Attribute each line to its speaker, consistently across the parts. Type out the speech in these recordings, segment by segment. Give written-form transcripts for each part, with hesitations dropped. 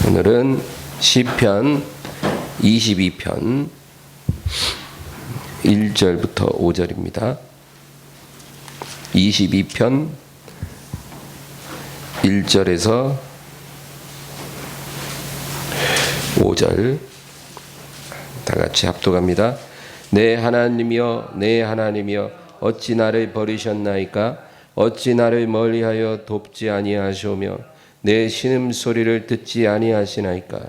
Speaker 1: 오늘은 시편 22편 1절부터 5절입니다. 22편 1절에서 5절 다 같이 합독합니다. 내 하나님이여 내 하나님이여 어찌 나를 버리셨나이까? 어찌 나를 멀리하여 돕지 아니하시오며 내 신음소리를 듣지 아니하시나이까?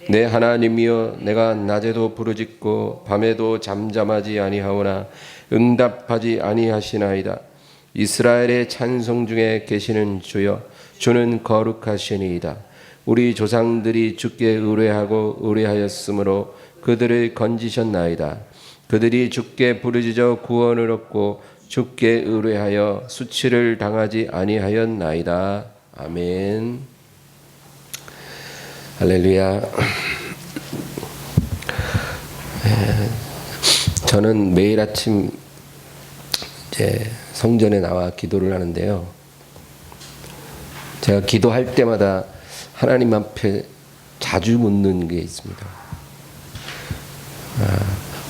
Speaker 1: 내 하나님이여 내가 낮에도 부르짖고 밤에도 잠잠하지 아니하오나 응답하지 아니하시나이다. 이스라엘의 찬송 중에 계시는 주여 주는 거룩하시니이다. 우리 조상들이 주께 의뢰하고 의뢰하였으므로 그들을 건지셨나이다. 그들이 주께 부르짖어 구원을 얻고 주께 의뢰하여 수치를 당하지 아니하였나이다. 아멘. 할렐루야. 저는 매일 아침 이제 성전에 나와 기도를 하는데요. 제가 기도할 때마다 하나님 앞에 자주 묻는 게 있습니다.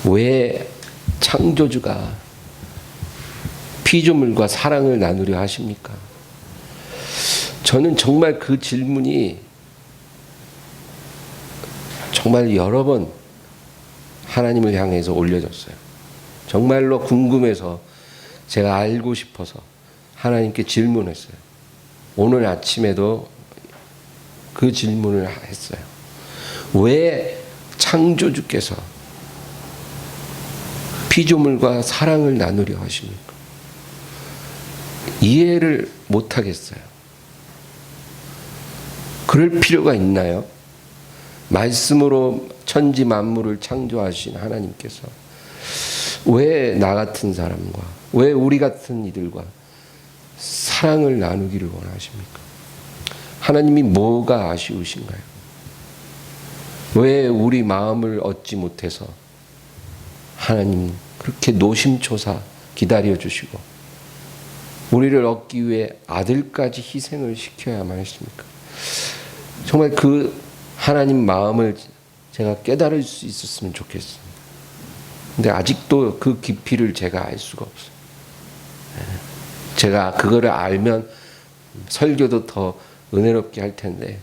Speaker 1: 왜 창조주가 피조물과 사랑을 나누려 하십니까? 저는 정말 그 질문이 정말 여러 번 하나님을 향해서 올려졌어요. 정말로 궁금해서 제가 알고 싶어서 하나님께 질문했어요. 오늘 아침에도 그 질문을 했어요. 왜 창조주께서 피조물과 사랑을 나누려 하십니까? 이해를 못하겠어요. 그럴 필요가 있나요? 말씀으로 천지 만물을 창조하신 하나님께서 왜 나 같은 사람과 왜 우리 같은 이들과 사랑을 나누기를 원하십니까? 하나님이 뭐가 아쉬우신가요? 왜 우리 마음을 얻지 못해서 하나님 그렇게 노심초사 기다려 주시고 우리를 얻기 위해 아들까지 희생을 시켜야만 했습니까? 정말 그 하나님 마음을 제가 깨달을 수 있었으면 좋겠습니다. 근데 아직도 그 깊이를 제가 알 수가 없어요. 제가 그거를 알면 설교도 더 은혜롭게 할 텐데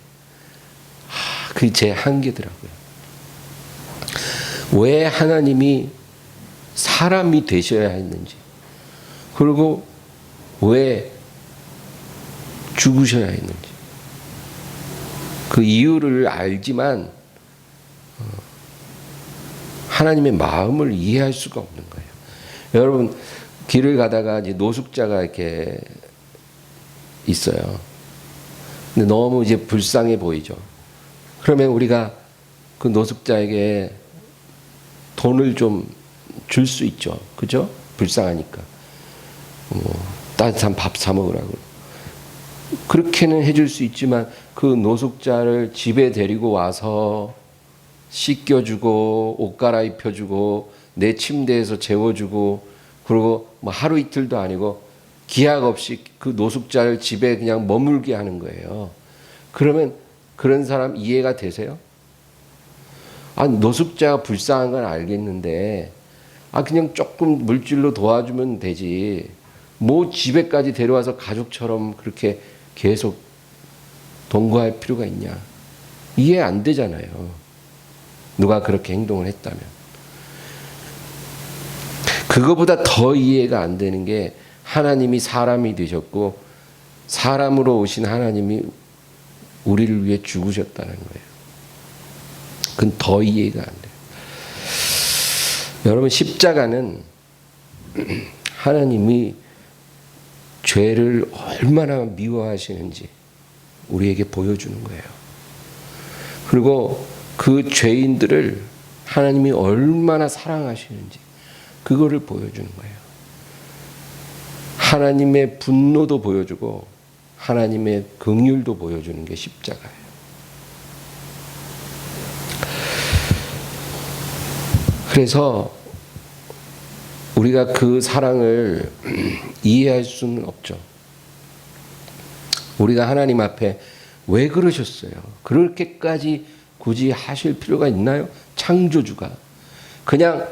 Speaker 1: 그게 제 한계더라고요. 왜 하나님이 사람이 되셔야 했는지, 그리고 왜 죽으셔야 했는지 그 이유를 알지만 하나님의 마음을 이해할 수가 없는 거예요. 여러분 길을 가다가 이제 노숙자가 이렇게 있어요. 근데 너무 이제 불쌍해 보이죠. 그러면 우리가 그 노숙자에게 돈을 좀 줄 수 있죠. 그죠? 불쌍하니까. 따뜻한 밥 사 먹으라고. 그렇게는 해줄 수 있지만 그 노숙자를 집에 데리고 와서 씻겨주고 옷 갈아입혀주고 내 침대에서 재워주고 그리고 뭐 하루 이틀도 아니고 기약 없이 그 노숙자를 집에 그냥 머물게 하는 거예요. 그러면 그런 사람 이해가 되세요? 노숙자가 불쌍한 건 알겠는데 그냥 조금 물질로 도와주면 되지 뭐 집에까지 데려와서 가족처럼 그렇게 계속 동거할 필요가 있냐. 이해 안 되잖아요. 누가 그렇게 행동을 했다면. 그거보다 더 이해가 안 되는 게 하나님이 사람이 되셨고 사람으로 오신 하나님이 우리를 위해 죽으셨다는 거예요. 그건 더 이해가 안 돼요. 여러분 십자가는 하나님이 죄를 얼마나 미워하시는지 우리에게 보여주는 거예요. 그리고 그 죄인들을 하나님이 얼마나 사랑하시는지 그거를 보여주는 거예요. 하나님의 분노도 보여주고 하나님의 긍휼도 보여주는 게 십자가예요. 그래서 우리가 그 사랑을 이해할 수는 없죠. 우리가 하나님 앞에 왜 그러셨어요? 그렇게까지 굳이 하실 필요가 있나요? 창조주가 그냥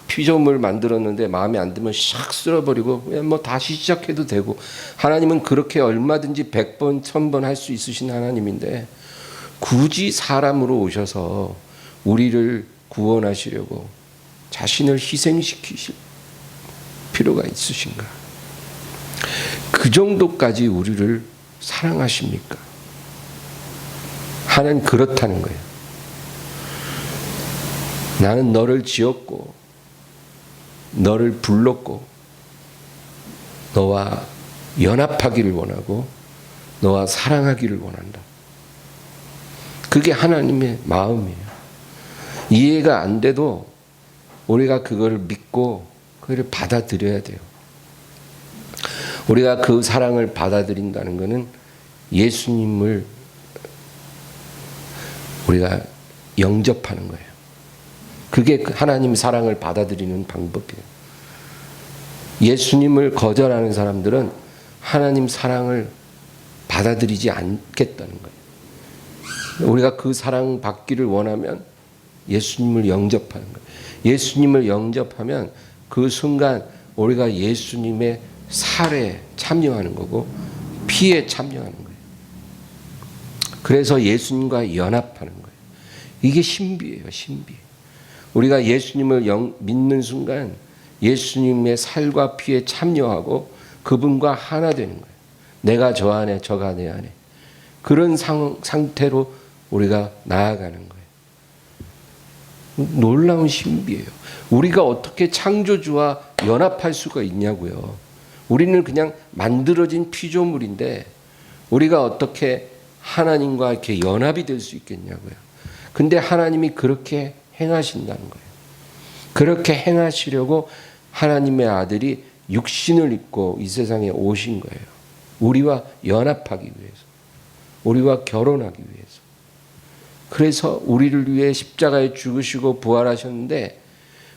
Speaker 1: 피조물 만들었는데 마음에 안 들면 샥 쓸어버리고 그냥 뭐 다시 시작해도 되고, 하나님은 그렇게 얼마든지 100번 1000번 할 수 있으신 하나님인데 굳이 사람으로 오셔서 우리를 구원하시려고 자신을 희생시키실 필요가 있으신가? 그 정도까지 우리를 사랑하십니까? 하나님 그렇다는 거예요. 나는 너를 지었고 너를 불렀고 너와 연합하기를 원하고 너와 사랑하기를 원한다. 그게 하나님의 마음이에요. 이해가 안 돼도 우리가 그걸 믿고 그걸 받아들여야 돼요. 우리가 그 사랑을 받아들인다는 것은 예수님을 우리가 영접하는 거예요. 그게 하나님 사랑을 받아들이는 방법이에요. 예수님을 거절하는 사람들은 하나님 사랑을 받아들이지 않겠다는 거예요. 우리가 그 사랑 받기를 원하면 예수님을 영접하는 거예요. 예수님을 영접하면 그 순간 우리가 예수님의 살에 참여하는 거고 피에 참여하는 거예요. 그래서 예수님과 연합하는 거예요. 이게 신비예요, 신비. 우리가 예수님을 믿는 순간 예수님의 살과 피에 참여하고 그분과 하나 되는 거예요. 내가 저 안에, 저가 내 안에. 그런 상태로 우리가 나아가는 거예요. 놀라운 신비예요. 우리가 어떻게 창조주와 연합할 수가 있냐고요. 우리는 그냥 만들어진 피조물인데 우리가 어떻게 하나님과 이렇게 연합이 될 수 있겠냐고요. 근데 하나님이 그렇게 행하신다는 거예요. 그렇게 행하시려고 하나님의 아들이 육신을 입고 이 세상에 오신 거예요. 우리와 연합하기 위해서. 우리와 결혼하기 위해서. 그래서 우리를 위해 십자가에 죽으시고 부활하셨는데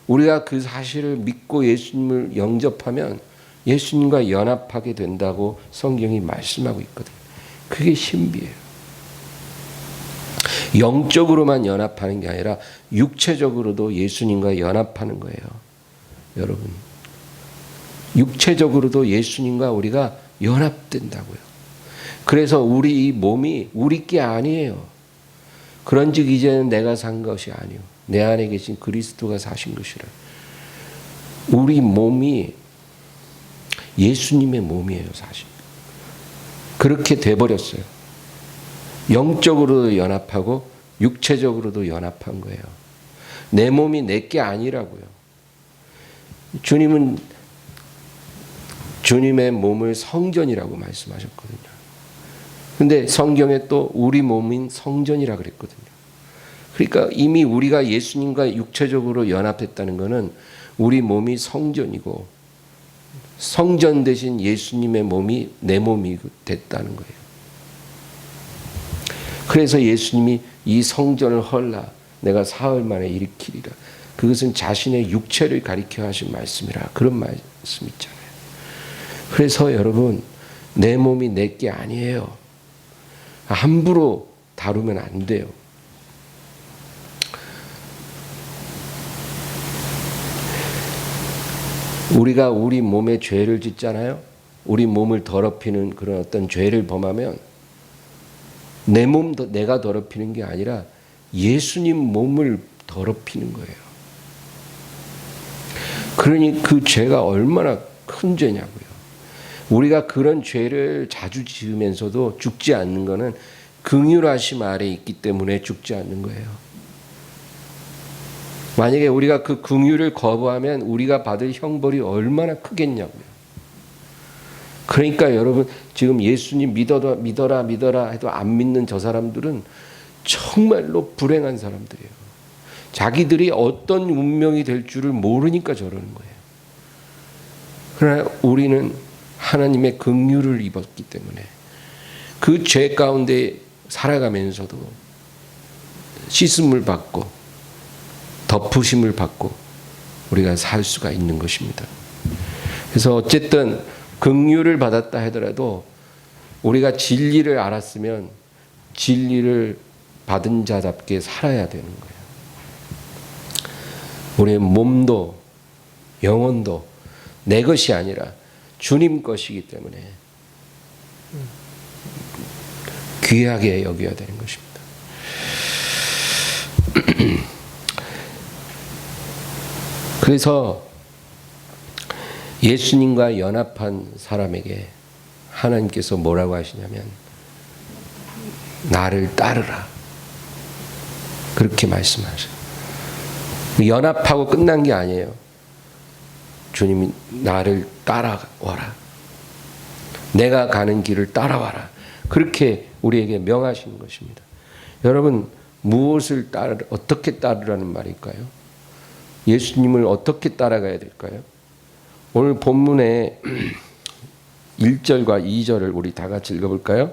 Speaker 1: 우리가 그 사실을 믿고 예수님을 영접하면 예수님과 연합하게 된다고 성경이 말씀하고 있거든요. 그게 신비예요. 영적으로만 연합하는 게 아니라 육체적으로도 예수님과 연합하는 거예요. 여러분, 육체적으로도 예수님과 우리가 연합된다고요. 그래서 우리 이 몸이 우리 게 아니에요. 그런즉 이제는 내가 산 것이 아니요 내 안에 계신 그리스도가 사신 것이라. 우리 몸이 예수님의 몸이에요, 사실. 그렇게 돼버렸어요. 영적으로도 연합하고 육체적으로도 연합한 거예요. 내 몸이 내 게 아니라고요. 주님은 주님의 몸을 성전이라고 말씀하셨거든요. 근데 성경에 또 우리 몸인 성전이라 그랬거든요. 그러니까 이미 우리가 예수님과 육체적으로 연합했다는 것은 우리 몸이 성전이고 성전 대신 예수님의 몸이 내 몸이 됐다는 거예요. 그래서 예수님이 이 성전을 헐라 내가 사흘 만에 일으키리라. 그것은 자신의 육체를 가리켜 하신 말씀이라. 그런 말씀 있잖아요. 그래서 여러분, 내 몸이 내 게 아니에요. 함부로 다루면 안 돼요. 우리가 우리 몸에 죄를 짓잖아요. 우리 몸을 더럽히는 그런 어떤 죄를 범하면 내 몸도 내가 더럽히는 게 아니라 예수님 몸을 더럽히는 거예요. 그러니 그 죄가 얼마나 큰 죄냐고요. 우리가 그런 죄를 자주 지으면서도 죽지 않는 것은 긍휼하심 아래 있기 때문에 죽지 않는 거예요. 만약에 우리가 그 긍휼을 거부하면 우리가 받을 형벌이 얼마나 크겠냐고요. 그러니까 여러분, 지금 예수님 믿어라 해도 안 믿는 저 사람들은 정말로 불행한 사람들이에요. 자기들이 어떤 운명이 될 줄을 모르니까 저러는 거예요. 그러나 우리는 하나님의 긍휼을 입었기 때문에 그 죄 가운데 살아가면서도 씻음을 받고 덮으심을 받고 우리가 살 수가 있는 것입니다. 그래서 어쨌든 긍휼을 받았다 하더라도 우리가 진리를 알았으면 진리를 받은 자답게 살아야 되는 거예요. 우리의 몸도 영혼도 내 것이 아니라 주님 것이기 때문에 귀하게 여겨야 되는 것입니다. 그래서 예수님과 연합한 사람에게 하나님께서 뭐라고 하시냐면 나를 따르라 그렇게 말씀하세요. 연합하고 끝난 게 아니에요. 주님이 나를 따라와라. 내가 가는 길을 따라와라. 그렇게 우리에게 명하시는 것입니다. 여러분 무엇을 어떻게 따르라는 말일까요? 예수님을 어떻게 따라가야 될까요? 오늘 본문의 1절과 2절을 우리 다 같이 읽어볼까요?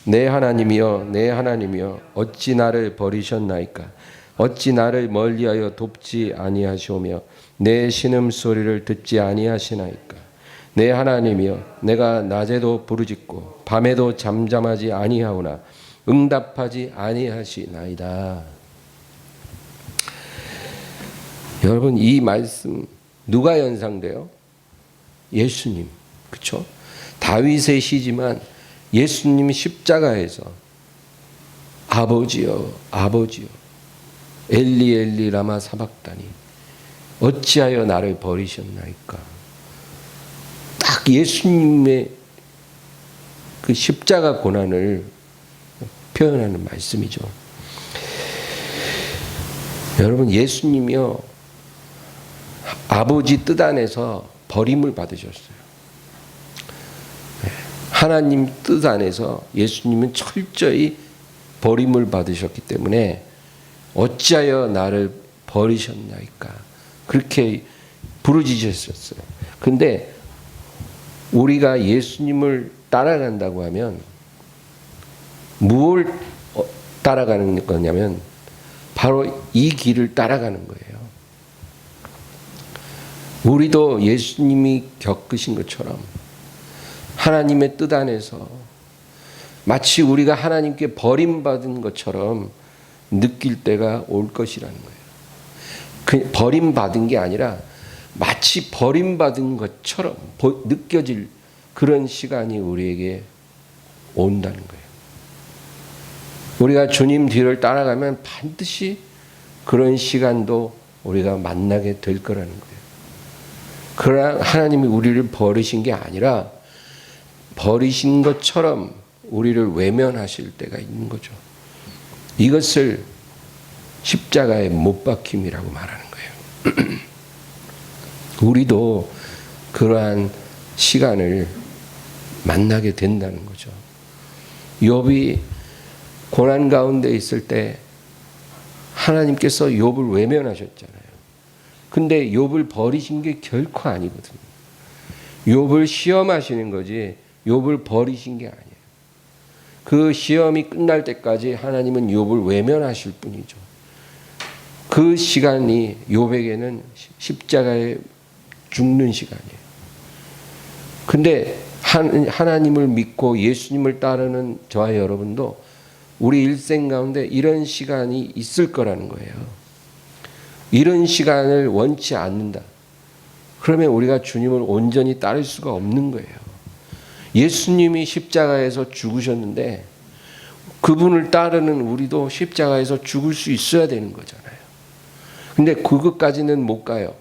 Speaker 1: 내 하나님이여 내 하나님이여 어찌 나를 버리셨나이까 어찌 나를 멀리하여 돕지 아니하시오며 내 신음소리를 듣지 아니하시나이까 내 하나님이여 내가 낮에도 부르짖고 밤에도 잠잠하지 아니하오나 응답하지 아니하시나이다. 여러분 이 말씀 누가 연상돼요? 예수님. 그렇죠? 다윗의 시지만 예수님 십자가에서 아버지여 아버지여 엘리 엘리 라마 사박다니 어찌하여 나를 버리셨나이까. 딱 예수님의 그 십자가 고난을 표현하는 말씀이죠. 여러분 예수님이요 아버지 뜻 안에서 버림을 받으셨어요. 하나님 뜻 안에서 예수님은 철저히 버림을 받으셨기 때문에 어찌하여 나를 버리셨나이까 그렇게 부르짖으셨어요. 근데 우리가 예수님을 따라간다고 하면 무엇을 따라가는 거냐면 바로 이 길을 따라가는 거예요. 우리도 예수님이 겪으신 것처럼 하나님의 뜻 안에서 마치 우리가 하나님께 버림받은 것처럼 느낄 때가 올 것이라는 거예요. 버림받은 게 아니라 마치 버림받은 것처럼 느껴질 그런 시간이 우리에게 온다는 거예요. 우리가 주님 뒤를 따라가면 반드시 그런 시간도 우리가 만나게 될 거라는 거예요. 그러나 하나님이 우리를 버리신 게 아니라 버리신 것처럼 우리를 외면하실 때가 있는 거죠. 이것을 십자가에 못 박힘이라고 말하는 거예요. 우리도 그러한 시간을 만나게 된다는 거죠. 욥이 고난 가운데 있을 때 하나님께서 욥을 외면하셨잖아요. 근데 욥을 버리신 게 결코 아니거든요. 욥을 시험하시는 거지 욥을 버리신 게 아니에요. 그 시험이 끝날 때까지 하나님은 욥을 외면하실 뿐이죠. 그 시간이 욥에게는 십자가에 죽는 시간이에요. 근데 하나님을 믿고 예수님을 따르는 저와 여러분도 우리 일생 가운데 이런 시간이 있을 거라는 거예요. 이런 시간을 원치 않는다. 그러면 우리가 주님을 온전히 따를 수가 없는 거예요. 예수님이 십자가에서 죽으셨는데 그분을 따르는 우리도 십자가에서 죽을 수 있어야 되는 거잖아요. 근데 그것까지는 못 가요.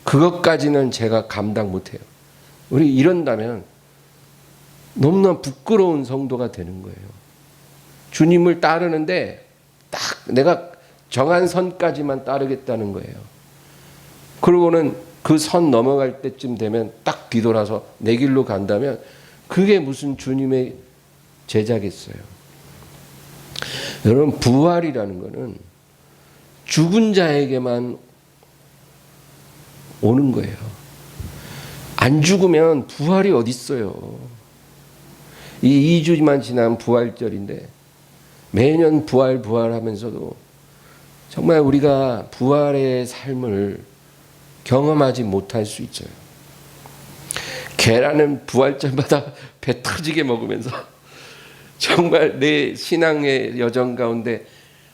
Speaker 1: 그것까지는 제가 감당 못해요. 우리 이런다면 너무나 부끄러운 성도가 되는 거예요. 주님을 따르는데 딱 내가 정한 선까지만 따르겠다는 거예요. 그러고는 그 선 넘어갈 때쯤 되면 딱 뒤돌아서 내 길로 간다면 그게 무슨 주님의 제자겠어요. 여러분 부활이라는 거는 죽은 자에게만 오는 거예요. 안 죽으면 부활이 어디 있어요. 이 2주만 지나면 부활절인데 매년 부활하면서도 정말 우리가 부활의 삶을 경험하지 못할 수 있어요. 계란은 부활절마다 배 터지게 먹으면서 정말 내 신앙의 여정 가운데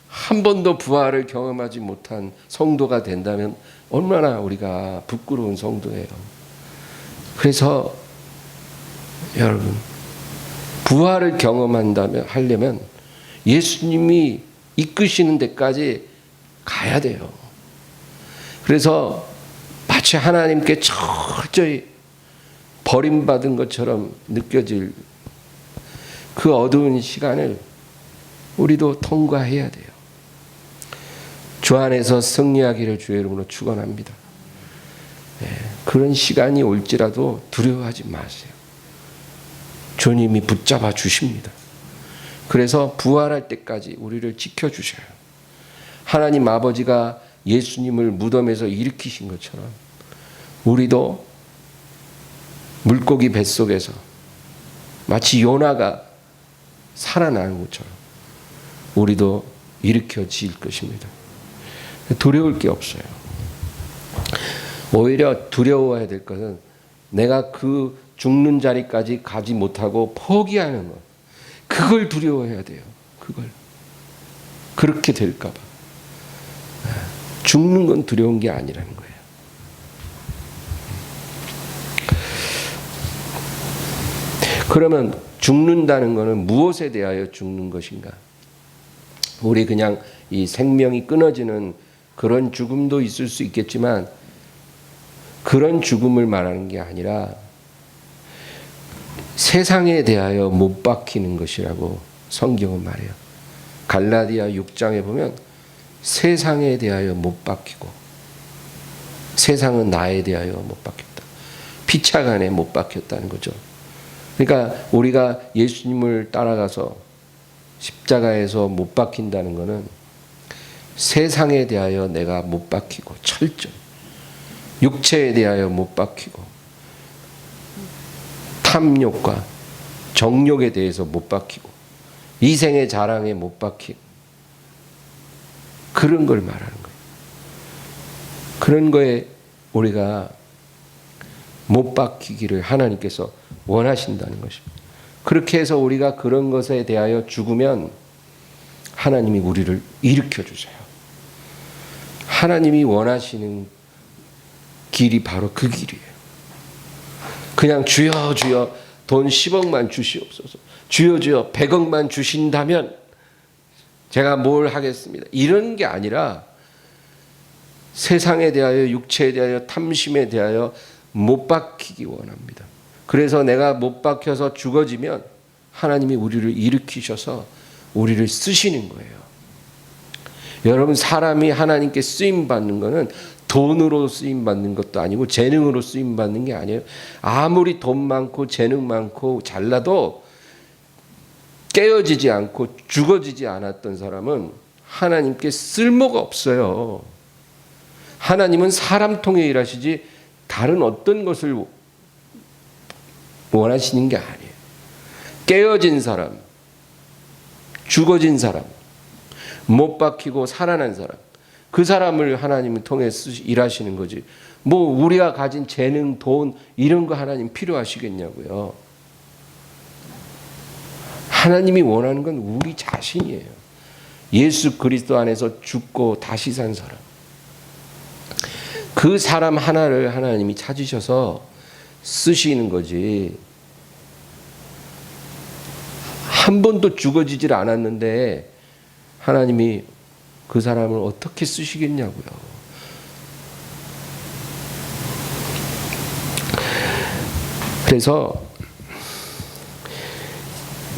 Speaker 1: 한 번도 부활을 경험하지 못한 성도가 된다면 얼마나 우리가 부끄러운 성도예요. 그래서 여러분, 부활을 하려면 예수님이 이끄시는 데까지 가야 돼요. 그래서 마치 하나님께 철저히 버림받은 것처럼 느껴질 그 어두운 시간을 우리도 통과해야 돼요. 주 안에서 승리하기를 주의 이름으로 축원합니다. 그런 시간이 올지라도 두려워하지 마세요. 주님이 붙잡아 주십니다. 그래서 부활할 때까지 우리를 지켜주셔요. 하나님 아버지가 예수님을 무덤에서 일으키신 것처럼 우리도 물고기 뱃속에서 마치 요나가 살아나는 것처럼 우리도 일으켜질 것입니다. 두려울 게 없어요. 오히려 두려워해야 될 것은 내가 그 죽는 자리까지 가지 못하고 포기하는 것, 그걸 두려워해야 돼요. 그걸. 그렇게 될까 봐. 죽는 건 두려운 게 아니라는 거예요. 그러면 죽는다는 것은 무엇에 대하여 죽는 것인가? 우리 그냥 이 생명이 끊어지는 그런 죽음도 있을 수 있겠지만 그런 죽음을 말하는 게 아니라 세상에 대하여 못 박히는 것이라고 성경은 말해요. 갈라디아 6장에 보면 세상에 대하여 못 박히고 세상은 나에 대하여 못 박혔다. 피차간에 못 박혔다는 거죠. 그러니까 우리가 예수님을 따라가서 십자가에서 못 박힌다는 것은 세상에 대하여 내가 못 박히고 철저히 육체에 대하여 못 박히고 탐욕과 정욕에 대해서 못 박히고 이생의 자랑에 못 박히고 그런 걸 말하는 거예요. 그런 거에 우리가 못 박히기를 하나님께서 원하신다는 것입니다. 그렇게 해서 우리가 그런 것에 대하여 죽으면 하나님이 우리를 일으켜 주세요. 하나님이 원하시는 길이 바로 그 길이에요. 그냥 주여 주여 돈 10억만 주시옵소서. 주여 주여 100억만 주신다면 제가 뭘 하겠습니다. 이런 게 아니라 세상에 대하여 육체에 대하여 탐심에 대하여 못 박히기 원합니다. 그래서 내가 못 박혀서 죽어지면 하나님이 우리를 일으키셔서 우리를 쓰시는 거예요. 여러분, 사람이 하나님께 쓰임 받는 거는 돈으로 쓰임 받는 것도 아니고 재능으로 쓰임 받는 게 아니에요. 아무리 돈 많고 재능 많고 잘나도 깨어지지 않고 죽어지지 않았던 사람은 하나님께 쓸모가 없어요. 하나님은 사람 통해 일하시지 다른 어떤 것을 원하시는 게 아니에요. 깨어진 사람, 죽어진 사람, 못 박히고 살아난 사람, 그 사람을 하나님을 통해 일하시는 거지. 뭐 우리가 가진 재능, 돈 이런 거 하나님 필요하시겠냐고요. 하나님이 원하는 건 우리 자신이에요. 예수 그리스도 안에서 죽고 다시 산 사람. 그 사람 하나를 하나님이 찾으셔서 쓰시는 거지. 한 번도 죽어지질 않았는데 하나님이 그 사람을 어떻게 쓰시겠냐고요. 그래서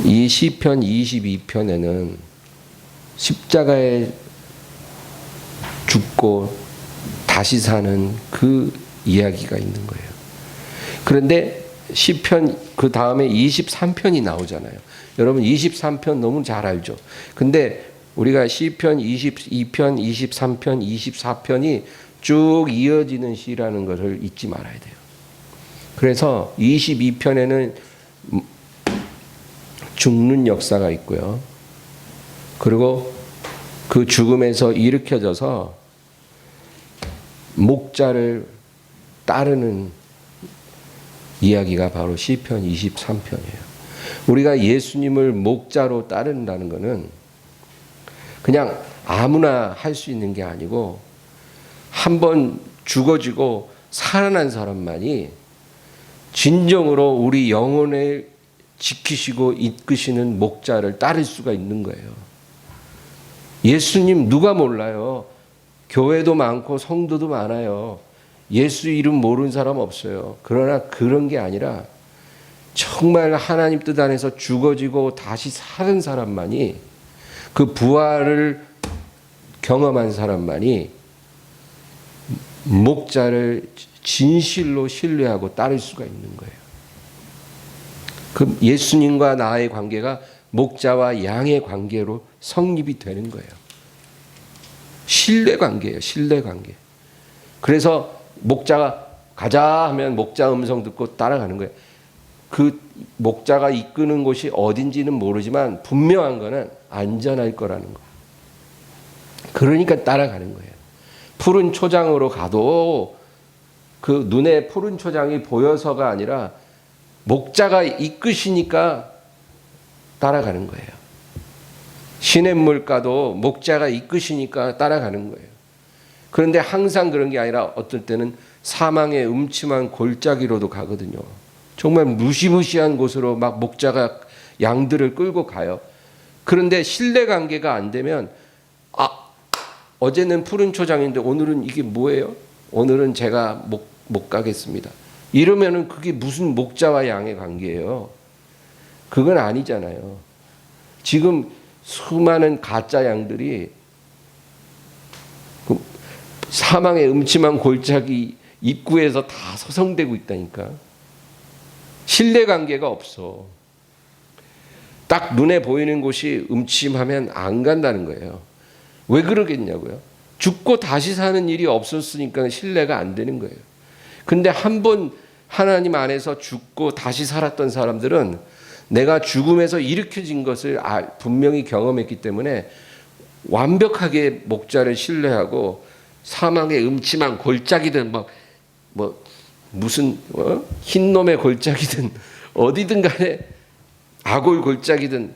Speaker 1: 이 시편 22편에는 십자가에 죽고 다시 사는 그 이야기가 있는 거예요. 그런데 시편 그 다음에 23편이 나오잖아요. 여러분 23편 너무 잘 알죠. 근데 우리가 시편 22편, 23편, 24편이 쭉 이어지는 시라는 것을 잊지 말아야 돼요. 그래서 22편에는 죽는 역사가 있고요. 그리고 그 죽음에서 일으켜져서 목자를 따르는 이야기가 바로 시편 23편이에요. 우리가 예수님을 목자로 따른다는 것은 그냥 아무나 할 수 있는 게 아니고 한번 죽어지고 살아난 사람만이 진정으로 우리 영혼을 지키시고 이끄시는 목자를 따를 수가 있는 거예요. 예수님 누가 몰라요? 교회도 많고 성도도 많아요. 예수 이름 모르는 사람 없어요. 그러나 그런 게 아니라 정말 하나님 뜻 안에서 죽어지고 다시 사는 사람만이, 그 부활을 경험한 사람만이 목자를 진실로 신뢰하고 따를 수가 있는 거예요. 그 예수님과 나의 관계가 목자와 양의 관계로 성립이 되는 거예요. 신뢰 관계예요. 신뢰 관계. 그래서 목자가 가자 하면 목자 음성 듣고 따라가는 거예요. 그 목자가 이끄는 곳이 어딘지는 모르지만 분명한 거는 안전할 거라는 거. 그러니까 따라가는 거예요. 푸른 초장으로 가도 그 눈에 푸른 초장이 보여서가 아니라 목자가 이끄시니까 따라가는 거예요. 시냇물 가도 목자가 이끄시니까 따라가는 거예요. 그런데 항상 그런 게 아니라 어떨 때는 사망의 음침한 골짜기로도 가거든요. 정말 무시무시한 곳으로 막 목자가 양들을 끌고 가요. 그런데 신뢰관계가 안 되면 어제는 푸른 초장인데 오늘은 이게 뭐예요? 오늘은 제가 못 가겠습니다. 이러면은 그게 무슨 목자와 양의 관계예요? 그건 아니잖아요. 지금 수많은 가짜 양들이 사망의 음침한 골짜기 입구에서 다 서성대고 있다니까. 신뢰관계가 없어. 딱 눈에 보이는 곳이 음침하면 안 간다는 거예요. 왜 그러겠냐고요? 죽고 다시 사는 일이 없었으니까 신뢰가 안 되는 거예요. 근데 한 번 하나님 안에서 죽고 다시 살았던 사람들은 내가 죽음에서 일으켜진 것을 분명히 경험했기 때문에 완벽하게 목자를 신뢰하고 사망의 음침한 골짜기든 무슨 흰놈의 골짜기든 어디든 간에 아골 골짜기든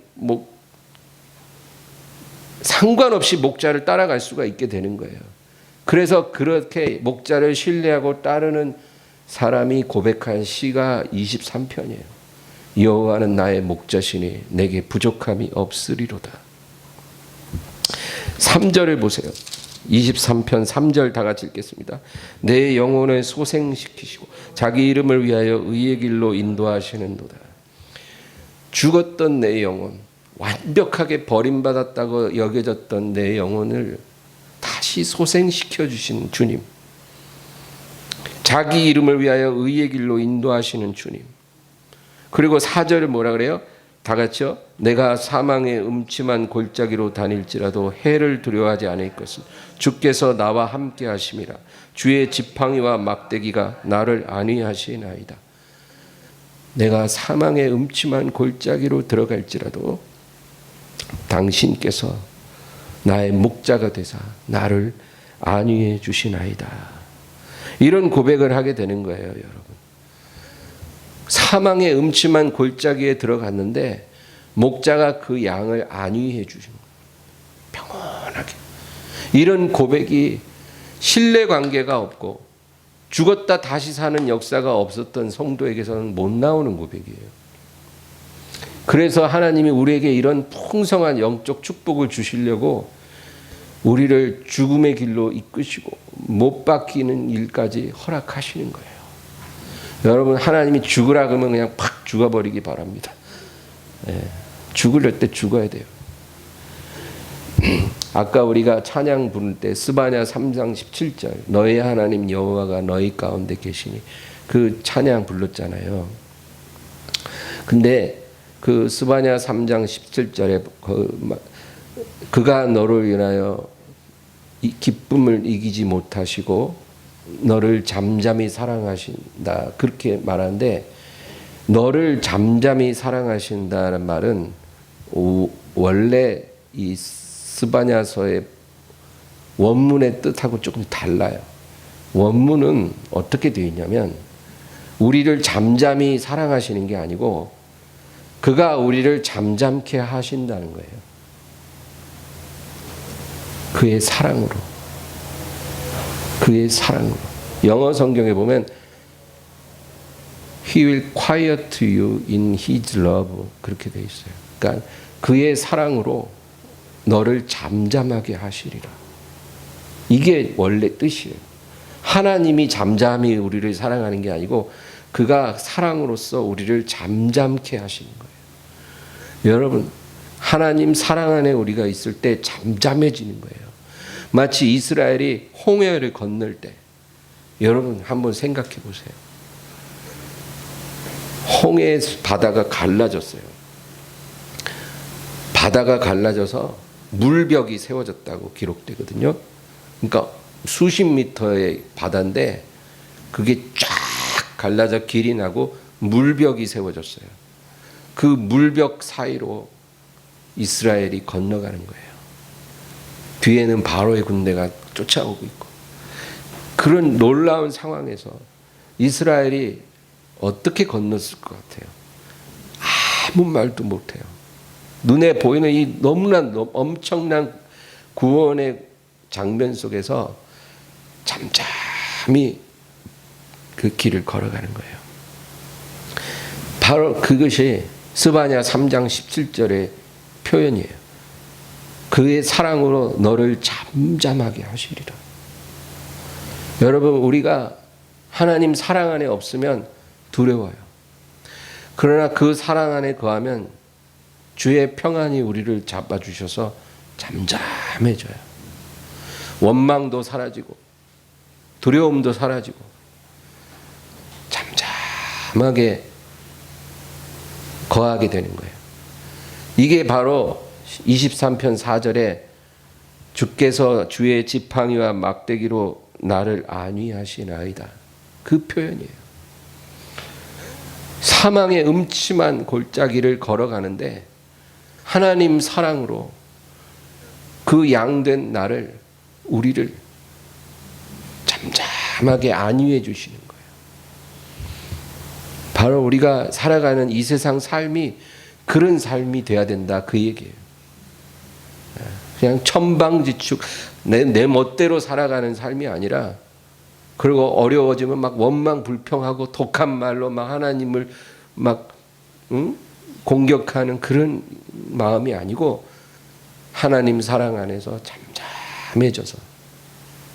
Speaker 1: 상관없이 목자를 따라갈 수가 있게 되는 거예요. 그래서 그렇게 목자를 신뢰하고 따르는 사람이 고백한 시가 23편이에요. 여호와는 나의 목자시니 내게 부족함이 없으리로다. 3절을 보세요. 23편 3절 다 같이 읽겠습니다. 내 영혼을 소생시키시고 자기 이름을 위하여 의의 길로 인도하시는도다. 죽었던 내 영혼, 완벽하게 버림받았다고 여겨졌던 내 영혼을 다시 소생시켜 주신 주님, 자기 이름을 위하여 의의 길로 인도하시는 주님. 그리고 4절을 뭐라 그래요? 다 같이요. 내가 사망의 음침한 골짜기로 다닐지라도 해를 두려워하지 않을 것은 주께서 나와 함께 하심이라. 주의 지팡이와 막대기가 나를 안위하시나이다. 내가 사망의 음침한 골짜기로 들어갈지라도 당신께서 나의 목자가 되사 나를 안위해 주시나이다. 이런 고백을 하게 되는 거예요, 여러분. 사망의 음침한 골짜기에 들어갔는데 목자가 그 양을 안위해 주신 거예요. 평온하게. 이런 고백이 신뢰관계가 없고 죽었다 다시 사는 역사가 없었던 성도에게서는 못 나오는 고백이에요. 그래서 하나님이 우리에게 이런 풍성한 영적 축복을 주시려고 우리를 죽음의 길로 이끄시고 못 박히는 일까지 허락하시는 거예요. 여러분, 하나님이 죽으라 그러면 그냥 팍 죽어버리기 바랍니다. 죽을 때 죽어야 돼요. 아까 우리가 찬양 부를 때 스바냐 3장 17절 너의 하나님 여호와가 너희 가운데 계시니 그 찬양 불렀잖아요. 근데 그 스바냐 3장 17절에 그가 너를 인하여 기쁨을 이기지 못하시고 너를 잠잠히 사랑하신다, 그렇게 말하는데, 너를 잠잠히 사랑하신다는 말은 원래 이 스바냐서의 원문의 뜻하고 조금 달라요. 원문은 어떻게 되어 있냐면 우리를 잠잠히 사랑하시는 게 아니고 그가 우리를 잠잠케 하신다는 거예요. 그의 사랑으로. 그의 사랑으로. 영어 성경에 보면 He will quiet you in His love 그렇게 돼 있어요. 그러니까 그의 사랑으로 너를 잠잠하게 하시리라. 이게 원래 뜻이에요. 하나님이 잠잠히 우리를 사랑하는 게 아니고 그가 사랑으로서 우리를 잠잠케 하시는 거예요. 여러분, 하나님 사랑 안에 우리가 있을 때 잠잠해지는 거예요. 마치 이스라엘이 홍해를 건널 때, 여러분 한번 생각해 보세요. 홍해 바다가 갈라졌어요. 바다가 갈라져서 물벽이 세워졌다고 기록되거든요. 그러니까 수십 미터의 바다인데 그게 쫙 갈라져 길이 나고 물벽이 세워졌어요. 그 물벽 사이로 이스라엘이 건너가는 거예요. 뒤에는 바로의 군대가 쫓아오고 있고, 그런 놀라운 상황에서 이스라엘이 어떻게 건넜을 것 같아요? 아무 말도 못해요. 눈에 보이는 이 너무나 엄청난 구원의 장면 속에서 잠잠히 그 길을 걸어가는 거예요. 바로 그것이 스바냐 3장 17절의 표현이에요. 그의 사랑으로 너를 잠잠하게 하시리라. 여러분, 우리가 하나님 사랑 안에 없으면 두려워요. 그러나 그 사랑 안에 거하면 주의 평안이 우리를 잡아주셔서 잠잠해져요. 원망도 사라지고 두려움도 사라지고 잠잠하게 거하게 되는 거예요. 이게 바로 23편 4절에 주께서 주의 지팡이와 막대기로 나를 안위하시나이다. 그 표현이에요. 사망의 음침한 골짜기를 걸어가는데 하나님 사랑으로 그 양된 나를, 우리를 잠잠하게 안위해 주시는 거예요. 바로 우리가 살아가는 이 세상 삶이 그런 삶이 돼야 된다, 그 얘기예요. 그냥 천방지축 내 멋대로 살아가는 삶이 아니라, 그리고 어려워지면 막 원망불평하고 독한 말로 막 하나님을 막 공격하는 그런 마음이 아니고, 하나님 사랑 안에서 잠잠해져서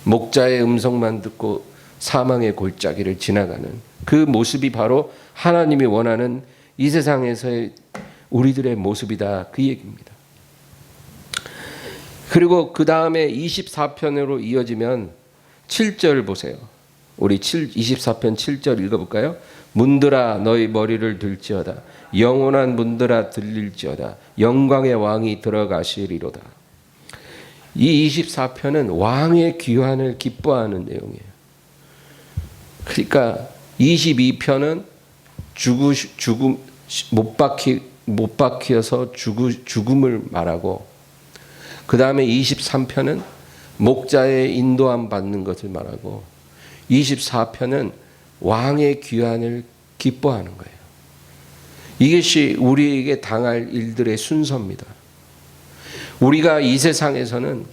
Speaker 1: 목자의 음성만 듣고 사망의 골짜기를 지나가는 그 모습이 바로 하나님이 원하는 이 세상에서의 우리들의 모습이다, 그 얘기입니다. 그리고 그 다음에 24편으로 이어지면 7절 보세요. 우리 24편 7절 읽어볼까요? 문들아 너희 머리를 들지어다. 영원한 문들아 들릴지어다. 영광의 왕이 들어가시리로다. 이 24편은 왕의 귀환을 기뻐하는 내용이에요. 그러니까 22편은 못 박혀서 죽음을 말하고, 그 다음에 23편은 목자의 인도함 받는 것을 말하고, 24편은 왕의 귀환을 기뻐하는 거예요. 이것이 우리에게 당할 일들의 순서입니다. 우리가 이 세상에서는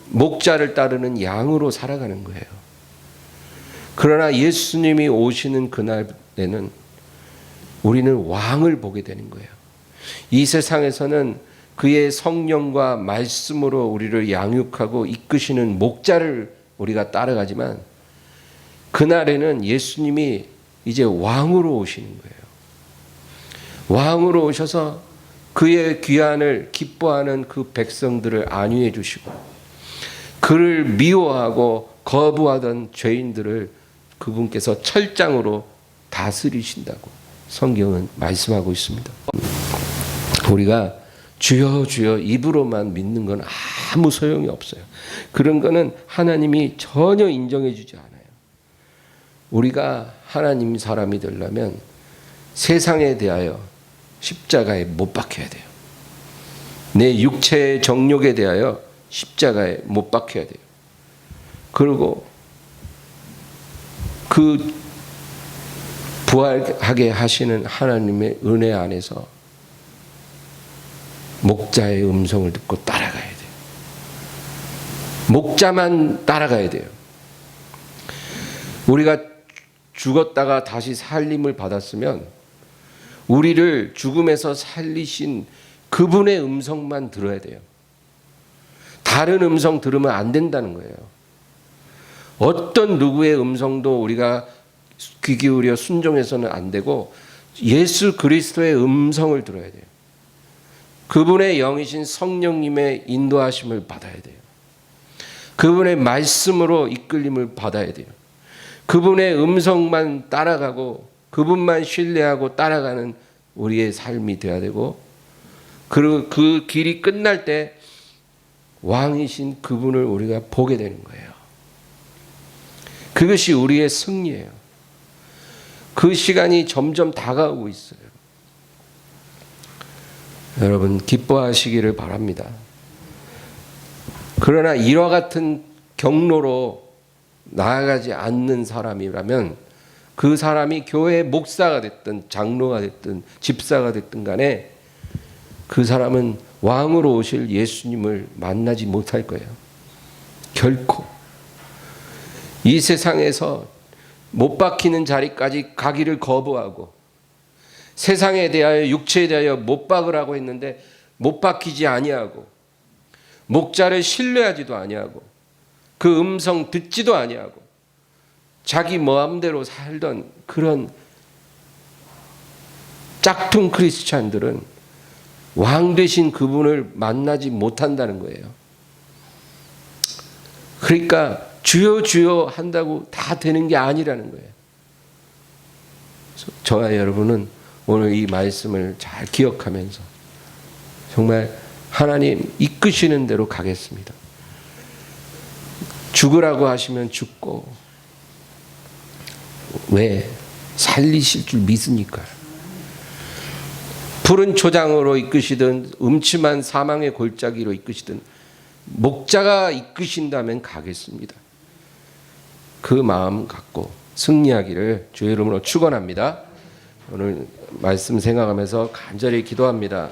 Speaker 1: 목자를 따르는 양으로 살아가는 거예요. 그러나 예수님이 오시는 그날에는 우리는 왕을 보게 되는 거예요. 이 세상에서는 그의 성령과 말씀으로 우리를 양육하고 이끄시는 목자를 우리가 따라가지만, 그날에는 예수님이 이제 왕으로 오시는 거예요. 왕으로 오셔서 그의 귀환을 기뻐하는 그 백성들을 안위해 주시고, 그를 미워하고 거부하던 죄인들을 그분께서 철장으로 다스리신다고 성경은 말씀하고 있습니다. 우리가 주여 주여 입으로만 믿는 건 아무 소용이 없어요. 그런 거는 하나님이 전혀 인정해 주지 않아요. 우리가 하나님 사람이 되려면 세상에 대하여 십자가에 못 박혀야 돼요. 내 육체의 정욕에 대하여 십자가에 못 박혀야 돼요. 그리고 그 부활하게 하시는 하나님의 은혜 안에서 목자의 음성을 듣고 따라가야 돼요. 목자만 따라가야 돼요. 우리가 죽었다가 다시 살림을 받았으면 우리를 죽음에서 살리신 그분의 음성만 들어야 돼요. 다른 음성 들으면 안 된다는 거예요. 어떤 누구의 음성도 우리가 귀 기울여 순종해서는 안 되고 예수 그리스도의 음성을 들어야 돼요. 그분의 영이신 성령님의 인도하심을 받아야 돼요. 그분의 말씀으로 이끌림을 받아야 돼요. 그분의 음성만 따라가고 그분만 신뢰하고 따라가는 우리의 삶이 되어야 되고, 그리고 그 길이 끝날 때 왕이신 그분을 우리가 보게 되는 거예요. 그것이 우리의 승리예요. 그 시간이 점점 다가오고 있어요. 여러분 기뻐하시기를 바랍니다. 그러나 이와 같은 경로로 나아가지 않는 사람이라면 그 사람이 교회의 목사가 됐든 장로가 됐든 집사가 됐든 간에 그 사람은 왕으로 오실 예수님을 만나지 못할 거예요. 결코. 이 세상에서 못 박히는 자리까지 가기를 거부하고 세상에 대하여 육체에 대하여 못 박으라고 했는데 못 박히지 아니하고 목자를 신뢰하지도 아니하고 그 음성 듣지도 아니하고 자기 마음대로 살던 그런 짝퉁 크리스찬들은 왕 되신 그분을 만나지 못한다는 거예요. 그러니까 주여 주여 한다고 다 되는 게 아니라는 거예요. 저와 여러분은 오늘 이 말씀을 잘 기억하면서 정말 하나님 이끄시는 대로 가겠습니다. 죽으라고 하시면 죽고, 왜? 살리실 줄 믿으니까요. 푸른 초장으로 이끄시든 음침한 사망의 골짜기로 이끄시든 목자가 이끄신다면 가겠습니다. 그 마음 갖고 승리하기를 주의 이름으로 축원합니다. 오늘 말씀 생각하면서 간절히 기도합니다.